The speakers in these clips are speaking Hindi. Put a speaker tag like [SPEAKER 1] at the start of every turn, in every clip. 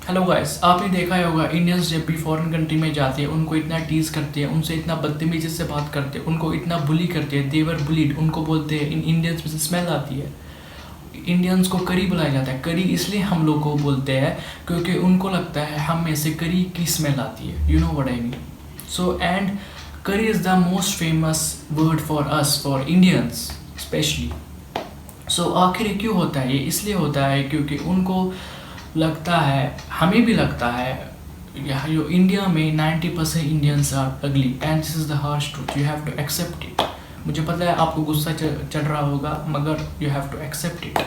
[SPEAKER 1] हेलो गाइस, आपने देखा ही होगा इंडियंस जब भी फॉरेन कंट्री में जाते हैं उनको इतना टीज करते हैं, उनसे इतना बदतमीजी से बात करते हैं, उनको इतना बुली करते हैं। देवर बुलीड उनको बोलते हैं। इन इंडियंस में से स्मेल आती है। इंडियंस को करी बुलाया जाता है। करी इसलिए हम लोग को बोलते हैं क्योंकि उनको लगता है हम में से करी की स्मेल आती है। You know what I mean. So and curry is the most famous word for us, for Indians specially. So आखिर ये क्यों होता है? ये इसलिए होता है क्योंकि उनको लगता है, हमें भी लगता है, यहाँ जो इंडिया में 90% Indians are ugly and this is the harsh truth. You have to accept it. मुझे पता है आपको गुस्सा चढ़ रहा होगा, मगर you have to accept it.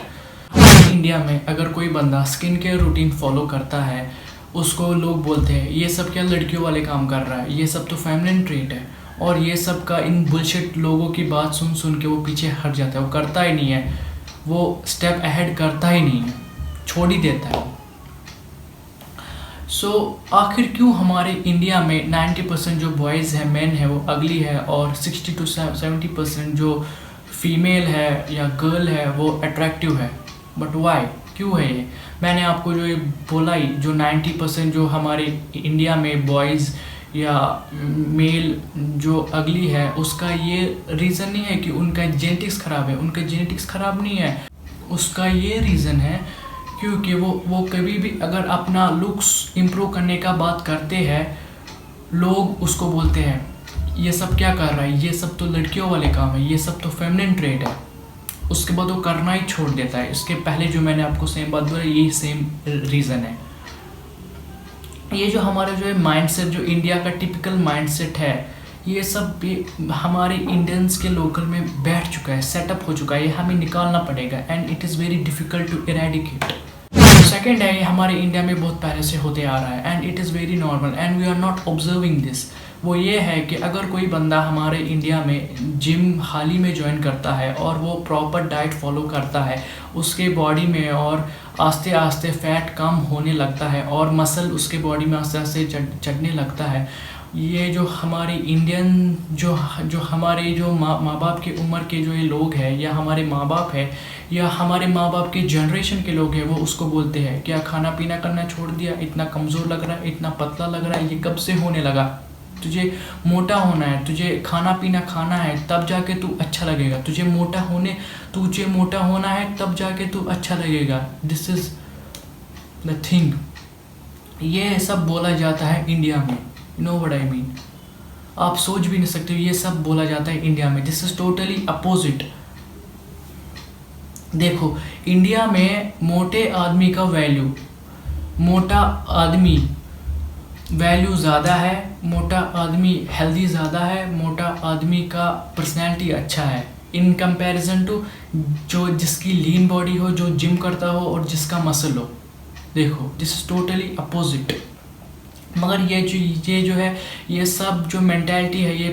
[SPEAKER 1] India में अगर कोई बंदा स्किन केयर रूटीन फॉलो करता है, उसको लोग बोलते हैं ये सब क्या लड़कियों वाले काम कर रहा है, ये सब तो फेमिनिन ट्रेट है। और ये सब का इन बुलशिट लोगों की बात सुन सुन के वो पीछे हट जाता है। वो करता ही नहीं है, वो स्टेप अहेड करता ही नहीं है, छोड़ ही देता है। सो आखिर क्यों हमारे इंडिया में 90% जो बॉयज़ हैं, मेन है, वो अगली है और 60 to 70% जो फीमेल है या गर्ल है वो अट्रैक्टिव है। बट वाई, क्यों है ये? मैंने आपको जो ये बोला ही, जो 90% जो हमारे इंडिया में बॉयज़ या मेल जो अगली है, उसका ये रीज़न नहीं है कि उनका जेनेटिक्स ख़राब है। उनका जेनेटिक्स ख़राब नहीं है, उसका ये रीज़न है क्योंकि वो कभी भी अगर अपना लुक्स इम्प्रूव करने का बात करते हैं, लोग उसको बोलते हैं ये सब क्या कर रहा है, ये सब तो लड़कियों वाले काम है, ये सब तो फेमिनिन ट्रेड है। उसके बाद वो करना ही छोड़ देता है। इसके पहले जो मैंने आपको सेम बात बोला, यही सेम रीज़न है। ये जो हमारा जो है माइंडसेट, जो इंडिया का टिपिकल माइंडसेट है, ये सब भी हमारे इंडियंस के लोकल में बैठ चुका है, सेटअप हो चुका है। ये हमें निकालना पड़ेगा and it is very difficult to eradicate. Second है, ये हमारे इंडिया में बहुत पहले से होते आ रहा है and it is very normal and we are not observing this. वो ये है कि अगर कोई बंदा हमारे इंडिया में जिम हाल ही में ज्वाइन करता है और वो प्रॉपर डाइट फॉलो करता है, उसके बॉडी में और आस्ते आस्ते फैट कम होने लगता है और मसल उसके बॉडी में आस्ते आस्ते चढ़ने लगता है। ये जो हमारे इंडियन जो हमारे जो माँ बाप की उम्र के जो ये लोग हैं, या हमारे माँ बाप है, या हमारे माँ बाप के जनरेशन के लोग हैं, वो उसको बोलते हैं क्या खाना पीना करना छोड़ दिया, इतना कमज़ोर लग रहा है, इतना पतला लग रहा है, ये कब से होने लगा? तुझे मोटा होना है, तुझे खाना पीना खाना है, तब जाके तू अच्छा लगेगा। तुझे मोटा होना है, तब जाके तू अच्छा लगेगा। This is the thing. ये सब बोला जाता है इंडिया में। You know what I mean. आप सोच भी नहीं सकते, ये सब बोला जाता है इंडिया में। This is totally opposite. देखो, इंडिया में मोटे आदमी का वैल्यू, मोटा आदमी वैल्यू ज़्यादा है, मोटा आदमी हेल्दी ज़्यादा है, मोटा आदमी का पर्सनैलिटी अच्छा है इन कंपैरिजन टू जो जिसकी लीन बॉडी हो, जो जिम करता हो और जिसका मसल हो। देखो, दिस इज़ टोटली अपोजिट। मगर ये जो है, ये सब जो मेंटालिटी है, ये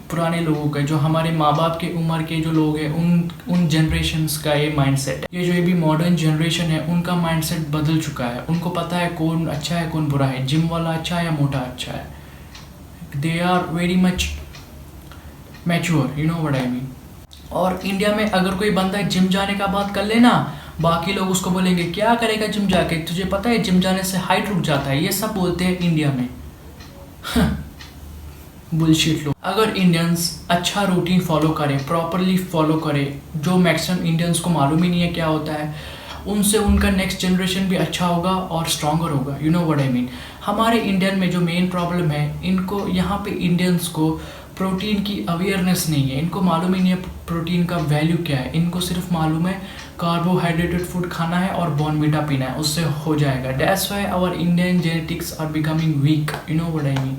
[SPEAKER 1] पुराने लोगों का, जो हमारे माँ बाप के उम्र के जो लोग हैं, उन जनरेशन्स का ये माइंडसेट है। ये भी मॉडर्न जनरेशन है, उनका माइंडसेट बदल चुका है। उनको पता है कौन अच्छा है कौन बुरा है, जिम वाला अच्छा है या मोटा अच्छा है। They are very much mature, you know what I mean. और इंडिया में अगर कोई बंदा जिम जाने का बात कर लेना, बाकी लोग उसको बोलेंगे क्या करेगा जिम जाके, तुझे पता है जिम जाने से हाइट रुक जाता है। ये सब बोलते हैं इंडिया में। बुलशिट लोग। अगर इंडियंस अच्छा रूटीन फॉलो करें, प्रॉपरली फॉलो करें, जो मैक्सिमम इंडियंस को मालूम ही नहीं है क्या होता है, उनसे उनका नेक्स्ट जनरेशन भी अच्छा होगा और स्ट्रॉन्गर होगा। You know what I mean. हमारे इंडियन में जो मेन प्रॉब्लम है, इनको यहाँ पे इंडियंस को प्रोटीन की अवेयरनेस नहीं है। इनको मालूम ही नहीं है प्रोटीन का वैल्यू क्या है। इनको सिर्फ मालूम है कार्बोहाइड्रेटेड फूड खाना है और बॉर्नविटा पीना है, उससे हो जाएगा। That's why our Indian genetics are becoming weak. You know what I mean.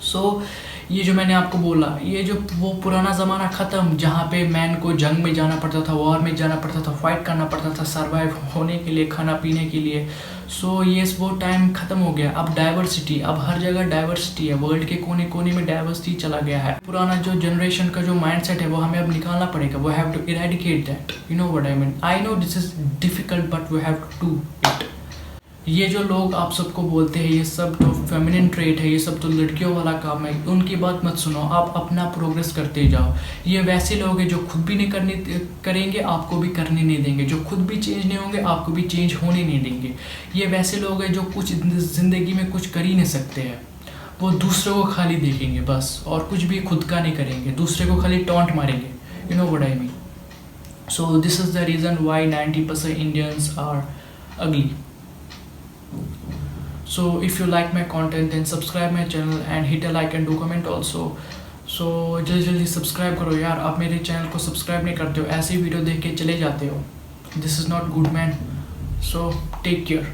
[SPEAKER 1] So ये जो मैंने आपको बोला, ये जो वो पुराना ज़माना ख़त्म, जहाँ पे मैन को जंग में जाना पड़ता था, वॉर में जाना पड़ता था, फाइट करना पड़ता था सर्वाइव होने के लिए, खाना पीने के लिए। सो ये वो टाइम ख़त्म हो गया। अब डाइवर्सिटी, अब हर जगह डाइवर्सिटी है। वर्ल्ड के कोने कोने में डाइवर्सिटी चला गया है। पुराना जो जनरेशन का जो माइंडसेट है, वो हमें अब निकालना पड़ेगा। वो have to eradicate that. You know what I mean. I know this is difficult but we have to do it. ये जो लोग आप सबको बोलते हैं ये सब तो फेमिनिन ट्रेट है, ये सब तो लड़कियों वाला काम है, उनकी बात मत सुनो, आप अपना प्रोग्रेस करते जाओ। ये वैसे लोग हैं जो खुद भी नहीं करेंगे, आपको भी करने नहीं देंगे, जो खुद भी चेंज नहीं होंगे आपको भी चेंज होने नहीं देंगे। ये वैसे लोग हैं जो कुछ ज़िंदगी में कुछ कर ही नहीं सकते हैं, वो दूसरों को खाली देखेंगे बस, और कुछ भी खुद का नहीं करेंगे, दूसरे को खाली टॉन्ट मारेंगे। You know what I mean. So this is the reason why 90% Indians are ugly. So if you like my content then subscribe my channel and hit a like and do comment also. So जल्दी जल्दी सब्सक्राइब करो यार, आप मेरे चैनल को सब्सक्राइब नहीं करते हो, ऐसी वीडियो देख के चले जाते हो। This is not good man. So take care.